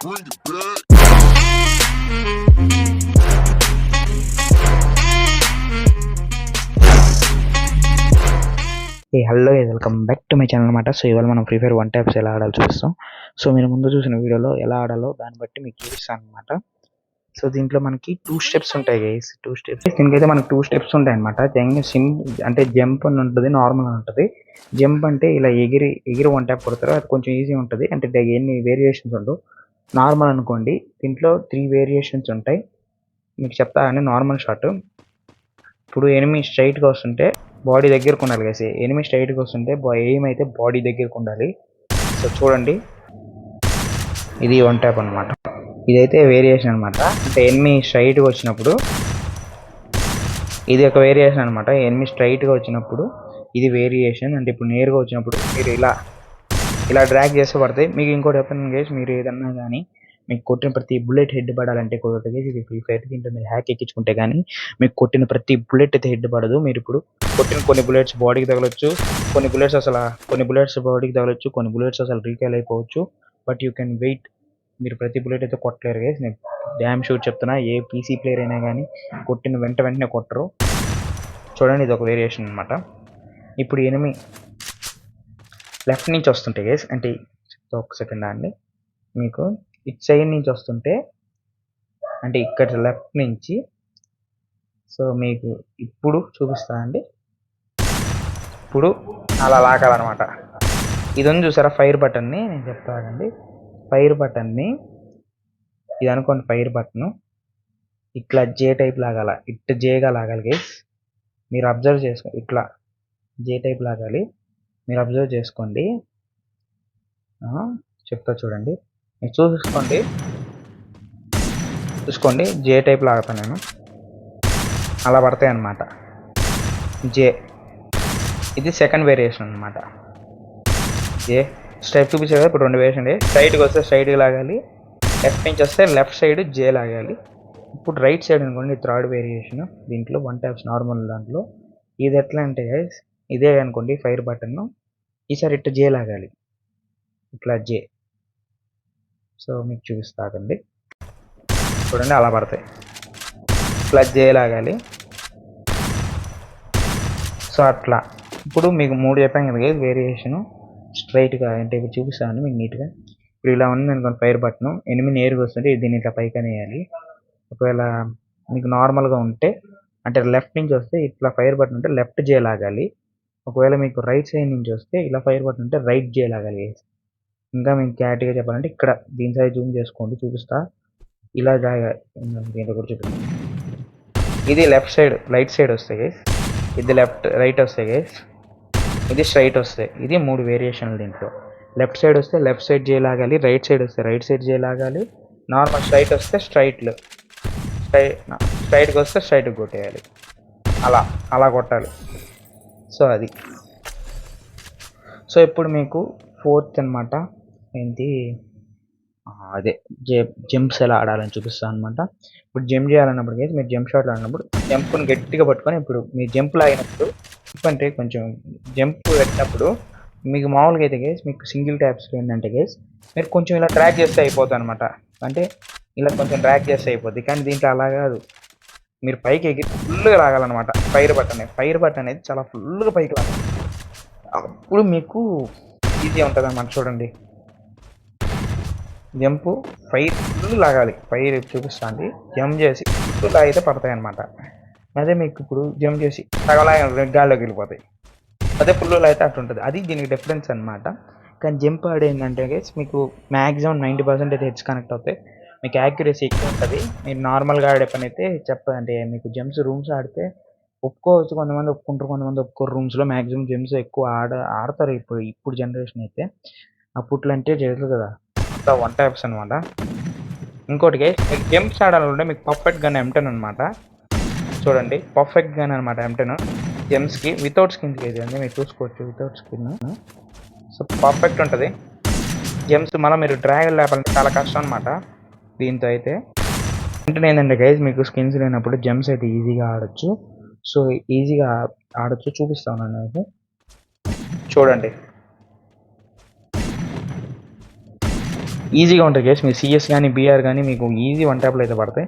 Hello welcome back to my channel అనమాట. So ఇవాళ మనం ఫ్రీ ఫైర్ 1 ట్యాప్స్ ఎలా ఆడాలో చూపిస్తాం. సో మీరు ముందు చూసిన వీడియోలో ఎలా ఆడాలో దాన్ని బట్టి మీకు చూపిస్తాను అనమాట. సో దీంట్లో మనకి 2 స్టెప్స్ ఉంటాయి గైస్. 2 స్టెప్స్ దీనికైతే మనకి 2 స్టెప్స్ ఉంటాయి అనమాట. అంటే జంప్ అని ఉంటుంది, నార్మల్ అని ఉంటుంది. జంప్ అంటే ఇలా ఎగిరి 1 ట్యాప్ కొడతారు, అది కొంచెం ఈజీ ఉంటుంది. అంటే ఎన్ని వేరియేషన్స్ ఉండవు. నార్మల్ అనుకోండి, దీంట్లో 3 వేరియేషన్స్ ఉంటాయి. మీకు చెప్తా అని నార్మల్ షాట్. ఇప్పుడు ఎనిమి స్ట్రైట్గా వస్తుంటే బాడీ దగ్గరకు ఉండాలి గైస్. ఎనిమి స్ట్రైట్గా వస్తుంటే ఎయిమ్ అయితే బాడీ దగ్గరకు ఉండాలి. సో చూడండి, ఇది 1 ట్యాప్ అనమాట. ఇదైతే వేరియేషన్ అనమాట. అంటే ఎనిమి స్ట్రైట్గా వచ్చినప్పుడు ఇది ఒక వేరియేషన్ అనమాట. ఎనిమి స్ట్రైట్గా వచ్చినప్పుడు ఇది వేరియేషన్. అంటే ఇప్పుడు నేరుగా వచ్చినప్పుడు మీరు ఇలా డ్రాగ్ చేస్తే పడతాయి. మీకు ఇంకోటి చెప్పండి గైస్, మీరు ఏదన్నా కానీ మీకు కొట్టిన ప్రతి బుల్లెట్ హెడ్ పడాలంటే కుదరదు. ఇది ఫ్రీ ఫైర్. దీంట్లో మీరు హ్యాక్ ఎక్కించుకుంటే కానీ మీకు కొట్టిన ప్రతి బుల్లెట్ అయితే హెడ్ పడదు. మీరు ఇప్పుడు కొట్టిన కొన్ని బుల్లెట్స్ బాడీకి తగలొచ్చు, కొన్ని బుల్లెట్స్ బాడీకి తగలొచ్చు, కొన్ని బుల్లెట్స్ అసలు రీకాల్ అయిపోవచ్చు. But you can wait. మీరు ప్రతి బుల్లెట్ అయితే కొట్టలేరు గైస్. నేను డ్యామ్ షూట్ చెప్తున్నా. ఏ పీసీ ప్లేయర్ అయినా కానీ కొట్టిన వెంటనే కొట్టరు. చూడండి, ఇది ఒక వేరియేషన్ అనమాట. ఇప్పుడు ఎనిమి లెఫ్ట్ నుంచి వస్తుంటాయి గైస్. అంటే ఒక సెకండ్ అండి, మీకు ఇటు సైడ్ నుంచి వస్తుంటే అంటే ఇక్కడ లెఫ్ట్ నుంచి. సో మీకు ఇప్పుడు చూపిస్తా అండి. ఇప్పుడు అలా లాగాలన్నమాట. ఇది ఉంది చూసారా ఫైర్ బటన్ని, నేను చెప్తానండి. ఫైర్ బటన్ని ఇది అనుకోండి, ఫైర్ బటన్ ఇట్లా జే టైప్ లాగాల, ఇట్లా జేగా లాగాలి గైస్. మీరు అబ్జర్వ్ చేసుకోండి, ఇట్లా జే టైప్ లాగాలి. మీరు అబ్జర్వ్ చేసుకోండి, చెప్తా చూడండి. మీరు చూసుకోండి జే టైప్ లాగుతాను నేను. అలా పడతాయి అన్నమాట జే. ఇది సెకండ్ వేరియేషన్ అనమాట. జే స్టెప్ చూపించే కదా. ఇప్పుడు 2 వేరియేషన్. స్ట్రైట్కి వస్తే స్ట్రైట్గా లాగాలి, లెఫ్ట్ నుంచి వస్తే లెఫ్ట్ సైడ్ జే లాగాలి. ఇప్పుడు రైట్ సైడ్ అనుకోండి, థర్డ్ వేరియేషన్. దీంట్లో 1 ట్యాప్స్ నార్మల్ దాంట్లో. ఇది ఎట్లా అంటే గైస్, ఇదే అనుకోండి ఫైర్ బటన్. ఈసారి ఇట్లా జే లాగాలి, ఇట్లా జే. సో మీకు చూపిస్తాకండి, చూడండి అలా పడతాయి. ఇట్లా జే లాగాలి. సో అట్లా. ఇప్పుడు మీకు 3 చెప్పాను కదా వేరియేషను. స్ట్రైట్గా అంటే ఇప్పుడు చూపిస్తాను మీకు నీట్గా. ఇప్పుడు ఇలా ఉంది అనుకోండి ఫైర్ బటన్. ఎనిమిది నేరుగా వస్తుంటే దీన్ని ఇట్లా పైకనే వేయాలి. ఒకవేళ మీకు నార్మల్గా ఉంటే అంటే లెఫ్ట్ నుంచి వస్తే ఇట్లా ఫైర్ బటన్ ఉంటే లెఫ్ట్ జే లాగాలి. ఒకవేళ మీకు రైట్ సైడ్ నుంచి వస్తే ఇలా ఫైర్ బటన్ ఉంటే రైట్ జే లాగాలి. ఇంకా మీకు క్లారిటీగా చెప్పాలంటే ఇక్కడ దీని సైడ్ జూమ్ చేసుకోండి, చూపిస్తా. ఇలా దీంట్లో కూడా చూపిస్తాను. ఇది లెఫ్ట్ సైడ్ రైట్ సైడ్ వస్తాయి గైస్. ఇది లెఫ్ట్ రైట్ వస్తాయి గైస్. ఇది స్ట్రైట్ వస్తాయి. ఇది 3 వేరియేషన్లు దీంట్లో. లెఫ్ట్ సైడ్ వస్తే లెఫ్ట్ సైడ్ జే లాగాలి, రైట్ సైడ్ వస్తే రైట్ సైడ్ జే లాగాలి, నార్మల్ స్ట్రైట్ వస్తే స్ట్రైట్కి వస్తే స్ట్రైట్కి కొట్టేయాలి. అలా కొట్టాలి. సో అది. సో ఇప్పుడు మీకు 4th అనమాట. ఏంటి అదే జంప్స్ ఎలా ఆడాలని చూపిస్తాను అనమాట. ఇప్పుడు జంప్ చేయాలన్నప్పుడు గైస్, మీరు జంప్ షాట్లు ఆడినప్పుడు జంప్ని గట్టిగా పట్టుకొని, ఇప్పుడు మీ జంప్ లాగినప్పుడు అంటే కొంచెం జంప్ పెట్టినప్పుడు మీకు మామూలుగా అయితే గైస్ మీకు సింగిల్ ట్యాప్స్ ఏంటంటే గైస్ మీరు కొంచెం ఇలా ట్రాక్ చేస్తే అయిపోతుంది అనమాట. అంటే ఇలా కొంచెం ట్రాక్ చేస్తే అయిపోద్ది. కానీ దీంట్లో అలా కాదు, మీరు పైకి ఎగిరి ఫుల్గా లాగాలన్నమాట. ఫైర్ బటన్ అనేది చాలా ఫుల్గా పైకి లాగాలి. అప్పుడు మీకు ఈజీ ఉంటుంది అన్నమాట. చూడండి, జంపు ఫుల్ లాగాలి. ఫైర్ చూపిస్తుంది. జంప్ చేసి ఫుల్ లాగితే పడతాయి అన్నమాట. అదే మీకు ఇప్పుడు జంప్ చేసి సగలాగా గాల్లోకి వెళ్ళిపోతాయి. అదే ఫుల్ అయితే అట్లా ఉంటుంది. అది దీనికి డిఫరెన్స్ అనమాట. కానీ జంప్ ఆడేంటంటే గైస్ మీకు మ్యాక్సిమం 90% అయితే హెడ్స్ కనెక్ట్ అవుతాయి. మీకు యాక్యురసీ ఎక్కువ ఉంటుంది. మీరు నార్మల్గా ఆడే పని అయితే చెప్పంటే మీకు జంప్స్ రూమ్స్ ఆడితే ఒప్పుకోవచ్చు. కొంతమంది ఒప్పుకుంటారు, కొంతమంది ఒప్పుకోరు. రూమ్స్లో మ్యాక్సిమం జంప్స్ ఎక్కువ ఆడతారు ఇప్పుడు జనరేషన్ అయితే. అప్పట్లో అంటే చేయలేదు కదా, 1 ట్యాప్స్ అనమాట. ఇంకోటి గైస్, మీకు జంప్స్ ఆడాలంటే మీకు పర్ఫెక్ట్ గన్ M10 అనమాట. చూడండి, పర్ఫెక్ట్ గన్ అనమాట M10 జంప్స్కి. వితౌట్ స్కిన్కి అయితే అండి మీరు చూసుకోవచ్చు, వితౌట్ స్కిన్. సో పర్ఫెక్ట్ ఉంటుంది జంప్స్. మళ్ళీ మీరు డ్రాగన్ లేపాలంటే చాలా కష్టం అనమాట దీంతో అయితే. M10 ఏంటంటే గైస్ మీకు స్కిన్స్ లేనప్పుడు జంప్స్ అయితే ఈజీగా ఆడొచ్చు. సో ఈజీగా ఆడొచ్చు, చూపిస్తాను నేను. చూడండి, ఈజీగా ఉంటుంది గైస్. మీ సిఎస్ కానీ బీఆర్ కానీ మీకు ఈజీ వన్ ట్యాప్లో అయితే పడతాయి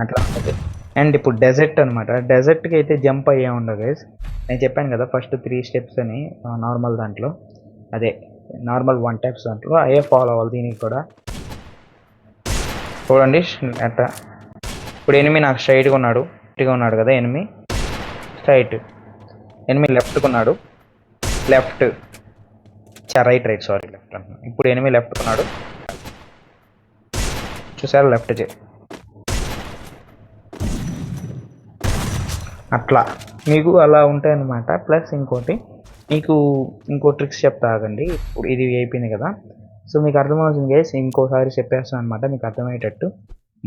అట్లా ఉంటుంది. అండ్ ఇప్పుడు డెజర్ట్ అనమాట. డెజర్ట్కి అయితే జంప్ అయ్యే ఉండదు గైస్. నేను చెప్పాను కదా ఫస్ట్ 3 స్టెప్స్ అని నార్మల్ దాంట్లో, అదే నార్మల్ వన్ ట్యాప్స్ దాంట్లో అయ్యే ఫాలో అవ్వాలి దీనికి కూడా. చూడండి అట్లా. ఇప్పుడు ఎనిమి నాకు స్ట్రైట్గా ఉన్నాడు కదా ఎనిమి, స్ట్రైట్. ఎనిమి లెఫ్ట్గా ఉన్నాడు, లెఫ్ట్ రైట్ సారీ లెఫ్ట్ అంటున్నాను. ఇప్పుడు ఎనిమి లెఫ్ట్ ఉన్నాడు, చూసారు లెఫ్ట్ అట్లా మీకు అలా ఉంటాయన్నమాట. ప్లస్ ఇంకోటి మీకు ఇంకో ట్రిక్స్ చెప్తా ఆగండి. ఇప్పుడు ఇది అయిపోయింది కదా, సో మీకు అర్థమవుతుంది గైస్. ఇంకోసారి చెప్పేస్తాను అనమాట మీకు అర్థమయ్యేటట్టు.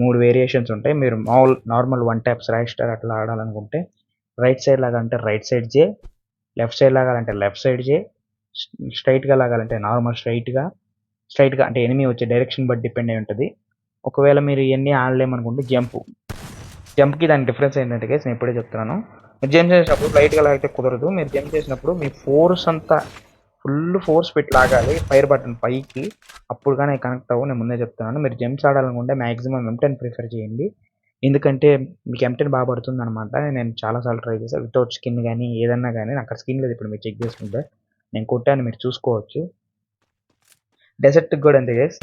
3 వేరియేషన్స్ ఉంటాయి. మీరు normal one taps right star అట్లా ఆడాలనుకుంటే రైట్ సైడ్ లాగాలంటే రైట్ సైడ్ జే, లెఫ్ట్ సైడ్ లాగాలంటే లెఫ్ట్ సైడ్ జే, స్ట్రైట్గా లాగాలంటే నార్మల్ స్ట్రైట్గా అంటే ఎనిమి వచ్చే డైరెక్షన్ బట్టి డిపెండ్ అయి ఉంటుంది. ఒకవేళ మీరు ఇవన్నీ ఆడలేమనుకుంటే జంప్కి దాని డిఫరెన్స్ ఏంటంటే గైస్ నేను ఇప్పుడే చెప్తున్నాను. మీరు జంప్ చేసినప్పుడు లైట్గా లాగితే కుదరదు. మీరు జంప్ చేసినప్పుడు మీ ఫోర్స్ అంతా ఫుల్ ఫోర్స్ పెట్టి లాగాలి ఫైర్ బటన్ పైకి, అప్పుడు కానీ కనెక్ట్ అవ్వు. నేను ముందే చెప్తున్నాను. మీరు జంప్స్ ఆడాలనుకుంటే మ్యాక్సిమం M10 ప్రిఫర్ చేయండి, ఎందుకంటే మీకు M10 బాగా పడుతుంది అనమాట. నేను చాలాసార్లు ట్రై చేశాను వితౌట్ స్కిన్ కానీ ఏదన్నా కానీ. నాకు అక్కడ స్కిన్ లేదు, ఇప్పుడు మీరు చెక్ చేసుకుంటే నేను కొట్టాను, మీరు చూసుకోవచ్చు. డెజర్ట్కి కూడా అంతే గైస్,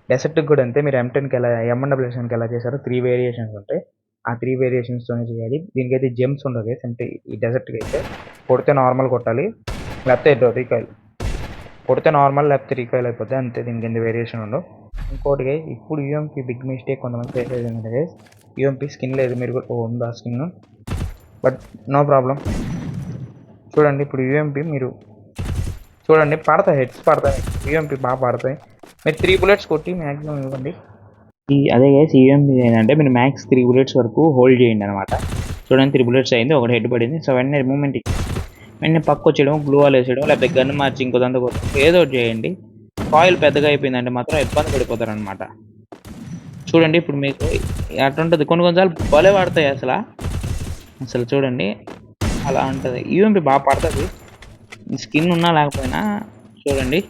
డెజర్ట్కి కూడా అంతే. మీరు M10కి ఎలా M1W7కి ఎలా చేశారో 3 వేరియేషన్స్ ఉంటాయి. ఆ 3 వేరియేషన్స్తోనే చేయాలి. దీనికైతే జెమ్స్ ఉండదు గైస్. అంటే ఈ డెజర్ట్కి అయితే కొడితే నార్మల్ కొట్టాలి, లేకపోతే రీకాయిల్ కొడితే నార్మల్, లేకపోతే రీకాయిల్ అయిపోతే అంతే. దీనికి ఎంత వేరియేషన్ ఉండవు. ఇంకోటి గైస్, ఇప్పుడు యూఎంపీ బిగ్ మిస్టేక్ కొంతమంది చేసేది ఏంటంటే గైస్, యూఎంపీ స్కిన్ లేదు. మీరు ఉందా స్కిన్, బట్ నో ప్రాబ్లం. చూడండి ఇప్పుడు యూఎంపీ మీరు చూడండి పడతాయి, హెడ్స్ పడతాయి, యూఎంపీ బాగా పడతాయి. మీరు 3 bullets కొట్టి మ్యాక్సిమం ఇవ్వండి. అదే గైస్ యూఎంపీ ఏంటంటే మీరు మ్యాక్స్ 3 bullets వరకు హోల్డ్ చేయండి అనమాట. చూడండి 3 bullets అయింది, ఒకటి హెడ్ పడింది. సో వెంటనే మూమెంట్ వెంటనే పక్క వచ్చేయడం, గ్లూ వాల్ వేసేయడం, లేకపోతే గన్ మార్చి ఇంకో దాంతో ఏదో ఒకటి చేయండి. కాయిల్ పెద్దగా అయిపోయిందంటే మాత్రం ఇబ్బంది పడిపోతారు అనమాట. చూడండి ఇప్పుడు మీకు అట్లుంటుంది. కొన్నిసార్లు భలే పడతాయి అసలు చూడండి అలా ఉంటుంది. యూఎంపీ బాగా పడుతుంది స్కిన్ ఉన్నా లేకపోయినా. చూడండి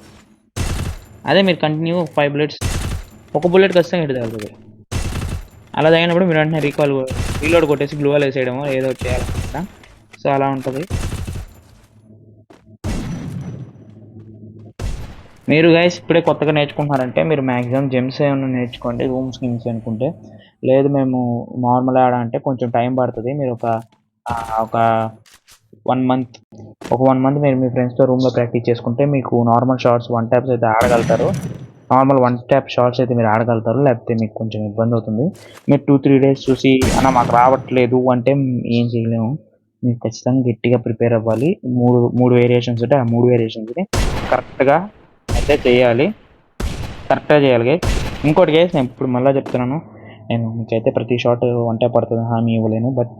అదే మీరు కంటిన్యూ 5 bullets, ఒక బుల్లెట్ ఖచ్చితంగా హెడ్ తగులుతుంది. అలా తగినప్పుడు మీరు వెంటనే రీలోడ్ కొట్టేసి గ్లూ వాల్ వేసేయడమో ఏదో చేయాలన్నమాట. సో అలా ఉంటుంది. మీరు గైస్ ఇప్పుడే కొత్తగా నేర్చుకుంటున్నారంటే మీరు మ్యాక్సిమం జెమ్స్ ఏమైనా నేర్చుకోండి, రూమ్ స్కిన్స్ అనుకుంటే. లేదు మేము నార్మల్ ఆడాలంటే కొంచెం టైం పడుతుంది. మీరు ఒక 1 month మీరు మీ ఫ్రెండ్స్తో రూమ్లో ప్రాక్టీస్ చేసుకుంటే మీకు నార్మల్ షార్ట్స్ వన్ ట్యాప్స్ అయితే ఆడగలుగుతారు. నార్మల్ వన్ ట్యాప్ షార్ట్స్ అయితే మీరు ఆడగలుగుతారు, లేకపోతే మీకు కొంచెం ఇబ్బంది అవుతుంది. మీరు 2-3 days చూసి అన్న మాకు రావట్లేదు అంటే ఏం చేయలేము. మీరు ఖచ్చితంగా గట్టిగా ప్రిపేర్ అవ్వాలి. మూడు వేరియేషన్స్ ఉంటే ఆ 3 వేరియేషన్స్ని కరెక్ట్గా అయితే చేయాలి, కరెక్ట్గా చేయాలి గైస్. ఇంకోటి గైస్ నేను ఇప్పుడు మళ్ళీ చెప్తున్నాను, నేను మీకైతే ప్రతి షాట్ వన్ ట్యాప్ పడుతుంది హామీ ఇవ్వలేను. బట్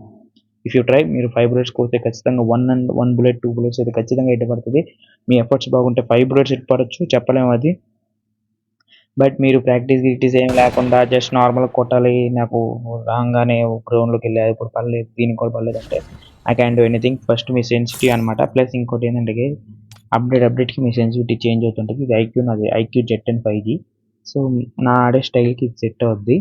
ఇఫ్ యూ ట్రై, మీరు 5 bullets కొడితే ఖచ్చితంగా 1 bullet 2 bullets అయితే ఖచ్చితంగా హిట్ పడుతుంది. మీ ఎఫర్ట్స్ బాగుంటే 5 bullets హిట్ పడవచ్చు, చెప్పలేము అది. బట్ మీరు ప్రాక్టీస్ ఏం లేకుండా జస్ట్ నార్మల్ కొట్టాలి, నాకు రాగానే గ్రౌండ్లోకి వెళ్ళి ఇప్పుడు పర్లేదు దీనికి కూడా పర్లేదు అంటే I can do anything. First me sensitive అనమాట. ప్లస్ ఇంకోటి ఏంటంటే అప్డేట్కి మీ సెన్సిటివిటీ చేంజ్ అవుతుంటుంది. ఇది ఐక్యూ Z10 5G. సో నా ఆడే స్టైల్కి ఇది సెట్ అవుద్ది.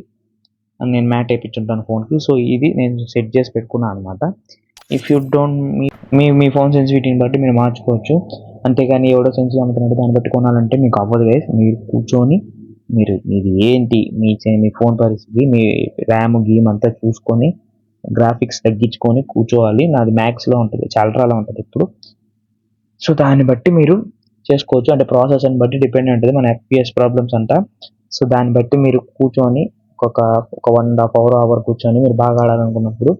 నేను మ్యాట్ వేయించుంటాను ఫోన్కి. సో ఇది నేను సెట్ చేసి పెట్టుకున్నాను అనమాట. ఇఫ్ యూ డోంట్ మీ ఫోన్ సెన్సిటివిటీని బట్టి మీరు మార్చుకోవచ్చు. అంతేగాని ఎవడో సెన్సిటివ్ అమ్ముతున్నాడు దాన్ని బట్టి కొనాలంటే మీకు అవ్వదు గైస్. మీరు కూర్చొని మీరు ఇది ఏంటి మీ ఫోన్ పరిస్థితి, మీ ర్యామ్ గీమ్ అంతా చూసుకొని గ్రాఫిక్స్ తగ్గించుకొని కూర్చోవాలి. నాది మ్యాక్స్లో ఉంటుంది, అల్ట్రాలో ఉంటుంది ఇప్పుడు. సో దాన్ని బట్టి మీరు చేసుకోవచ్చు. అంటే ప్రాసెస్ని బట్టి డిపెండ్ ఉంటుంది మన FPS ప్రాబ్లమ్స్ అంతా. సో దాన్ని బట్టి మీరు కూర్చొని ఒక 1.5 hour కూర్చొని మీరు బాగా ఆడాలనుకున్నప్పుడు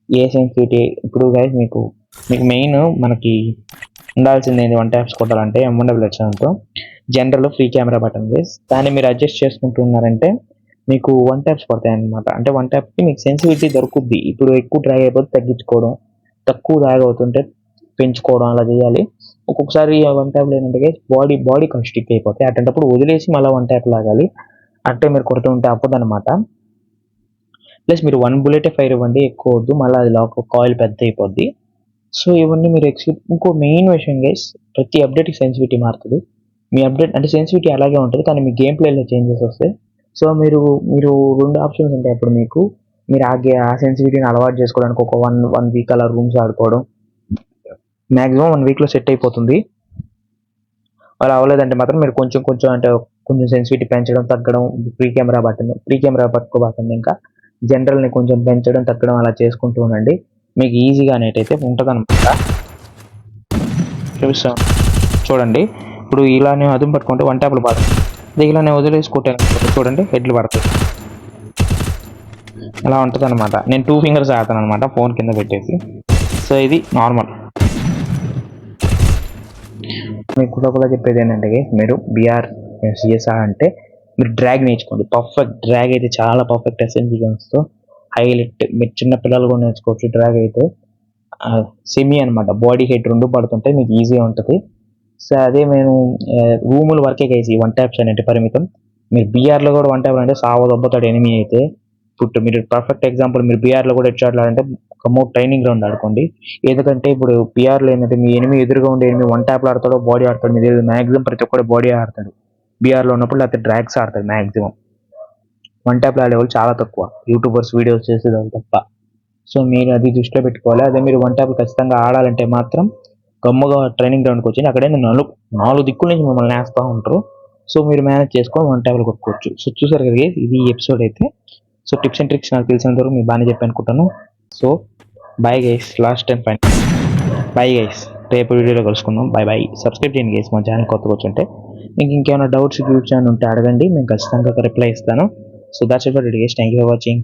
ఏ సెన్సిటివిటీ ఇప్పుడు గైస్ మీకు మెయిన్ మనకి ఉండాల్సింది ఏంటి వన్ ట్యాప్స్ కొట్టాలంటే M1W7తో general free camera button guys. దాన్ని మీరు అడ్జస్ట్ చేసుకుంటున్నారంటే మీకు వన్ ట్యాప్స్ పడతాయి అనమాట. అంటే వన్ ట్యాప్కి మీకు సెన్సిటివిటీ దొరుకుద్ది. ఇప్పుడు ఎక్కువ డ్రాగ్ అయిపోతే తగ్గించుకోవడం, తక్కువ డ్రాగ్ అవుతుంటే పెంచుకోవడం అలా చేయాలి. ఒక్కొక్కసారి వన్ ట్యాప్లో ఏంటంటే బాడీ స్టిక్ అయిపోతాయి. అటువంటిప్పుడు వదిలేసి మళ్ళీ వన్ ట్యాప్ లాగాలి. అంటే మీరు కొడుతూ ఉంటే అవ్వదు అనమాట. ప్లస్ మీరు 1 bullet ఫైర్ ఇవ్వండి, ఎక్కువ వద్దు, మళ్ళీ అది కాయిల్ పెద్ద అయిపోద్ది. సో ఇవన్నీ మీరు ఇంకో మెయిన్ విషయం గైస్, ప్రతి అప్డేట్కి సెన్సిటివిటీ మారుతుంది. మీ అప్డేట్ అంటే సెన్సిటివిటీ అలాగే ఉంటుంది, కానీ మీ గేమ్ ప్లేలో చేంజెస్ వస్తాయి. సో మీరు మీరు 2 ఆప్షన్స్ ఉంటాయి అప్పుడు మీకు. మీరు ఆ సెన్సిటివిటీని అలవాటు చేసుకోవడానికి ఒక 1 వీక్ అలా రూమ్స్ ఆడుకోవడం, మ్యాక్సిమం 1 వీక్లో సెట్ అయిపోతుంది. అలా అవ్వలేదంటే మాత్రం మీరు కొంచెం కొంచెం అంటే కొంచెం సెన్సిటివిటీ పెంచడం తగ్గడం, ప్రీ కెమెరా పట్టుకోబాకండి. ఇంకా జనరల్ని కొంచెం పెంచడం తగ్గడం అలా చేసుకుంటూ ఉండండి. మీకు ఈజీగా అనేటైతే ఉంటుంది అనమాట. చూపిస్తాం చూడండి. ఇప్పుడు ఇలానే అదుపు పట్టుకుంటే 1 ట్యాప్లు పడతాయి, అది ఇలానే వదిలేసుకుంటాను చూడండి హెడ్లు పడతాయి. అలా ఉంటుంది అనమాట. నేను 2 ఫింగర్స్ ఆడతాను అనమాట ఫోన్ కింద పెట్టేసి. సో ఇది నార్మల్. మీకు లోపల చెప్పేది ఏంటంటే మీరు బిఆర్ సిఎస్ఆర్ అంటే మీరు డ్రాగ్ నేర్చుకోండి. పర్ఫెక్ట్ డ్రాగ్ అయితే చాలా పర్ఫెక్ట్ ఎస్ఎన్జీ గన్స్తో హైలైట్. మీరు చిన్న పిల్లలు కూడా నేర్చుకోవచ్చు. డ్రాగ్ అయితే సెమీ అనమాట, బాడీ హెడ్ 2 పడుతుంటే మీకు ఈజీగా ఉంటుంది. సో అదే మేము రూముల వరకే కేసి 1 ట్యాప్స్ అనేది పరిమితం. మీరు బీఆర్లో కూడా 1 ట్యాప్ అంటే సావ దొబ్బతాడు ఎనిమి అయితే. ఇప్పుడు మీరు పర్ఫెక్ట్ ఎగ్జాంపుల్, మీరు బీఆర్లో కూడా హెడ్ షాట్లు ఆడాలంటే కమౌట్ ట్రైనింగ్ గ్రౌండ్ ఆడుకోండి. ఎందుకంటే ఇప్పుడు బీఆర్లో ఏంటంటే మీ ఎనిమి ఎదురుగా ఉండే ఎనిమి 1 ట్యాప్లో ఆడతాడో బాడీ ఆడతాడు, మీరు మ్యాక్సిమం ప్రతి ఒక్కరు బాడీ ఆడతాడు బీఆర్లో ఉన్నప్పుడు, లేకపోతే డ్రాగ్స్ ఆడతాడు మ్యాక్సిమం. 1 ట్యాప్లో ఆడేవాళ్ళు చాలా తక్కువ, యూట్యూబర్స్ వీడియోస్ చేసేవాళ్ళు తప్ప. సో మీరు అది దృష్టిలో పెట్టుకోవాలి. అదే మీరు 1 ట్యాప్ ఖచ్చితంగా ఆడాలంటే మాత్రం గమ్ముగా ట్రైనింగ్ గ్రౌండ్కి వచ్చి అక్కడే 4 దిక్కుల నుంచి మిమ్మల్ని వేస్తూ ఉంటారు. సో మీరు మేనేజ్ చేసుకొని 1 ట్యాప్లో కొట్టుకోవచ్చు. సో చూసారు కదా ఇది ఎపిసోడ్ అయితే. సో టిప్స్ అండ్ ట్రిక్స్ నాకు తెలిసినంత వరకు మీకు బాగానే చెప్పి అనుకుంటాను. So bye guys, last time fine bye guys, రేపు వీడియోలో కలుసుకుందాం. బై. సబ్స్క్రైబ్ చేయండి గైస్, మా ఛానల్ కొత్తగా వచ్చుంటే. మీకు ఇంకేమైనా డౌట్స్ ఉంటే అడగండి, మేము ఖచ్చితంగా రిప్లై ఇస్తాను. So that's it for today guys, thank you for watching.